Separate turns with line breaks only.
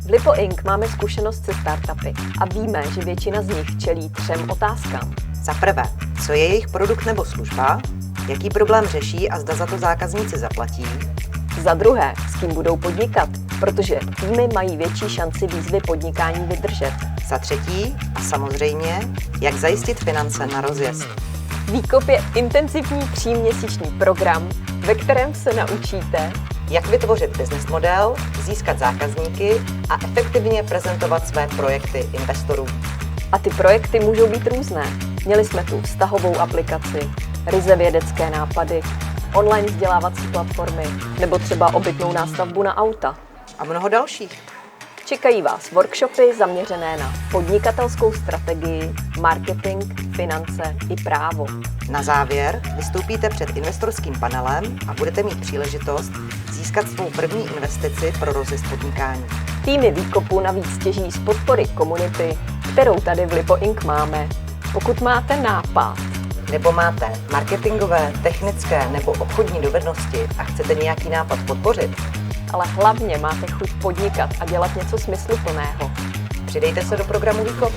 V Lipo Inc. máme zkušenost se startupy a víme, že většina z nich čelí 3 otázkám.
Za prvé, co je jejich produkt nebo služba, jaký problém řeší a zda za to zákazníci zaplatí.
Za druhé, s kým budou podnikat, protože týmy mají větší šanci výzvy podnikání vydržet.
Za třetí, a samozřejmě, jak zajistit finance na rozjezd.
Výkop je intenzivní 3měsíční program, ve kterém se naučíte,
Jak vytvořit business model, získat zákazníky a efektivně prezentovat své projekty investorům.
a ty projekty můžou být různé. Měli jsme tu vztahovou aplikaci, ryze vědecké nápady, online vzdělávací platformy nebo třeba obytnou nástavbu na auta.
A mnoho dalších.
Čekají vás workshopy zaměřené na podnikatelskou strategii, marketing, finance i právo.
Na závěr vystoupíte před investorským panelem a budete mít příležitost získat svou první investici pro rozjezd podnikání.
Týmy výkopu navíc těží z podpory komunity, kterou tady v Lipo Inc. máme. Pokud máte nápad,
Nebo máte marketingové, technické nebo obchodní dovednosti a chcete nějaký nápad podpořit,
ale hlavně máte chuť podnikat a dělat něco smysluplného,
přidejte se do programu Výkop.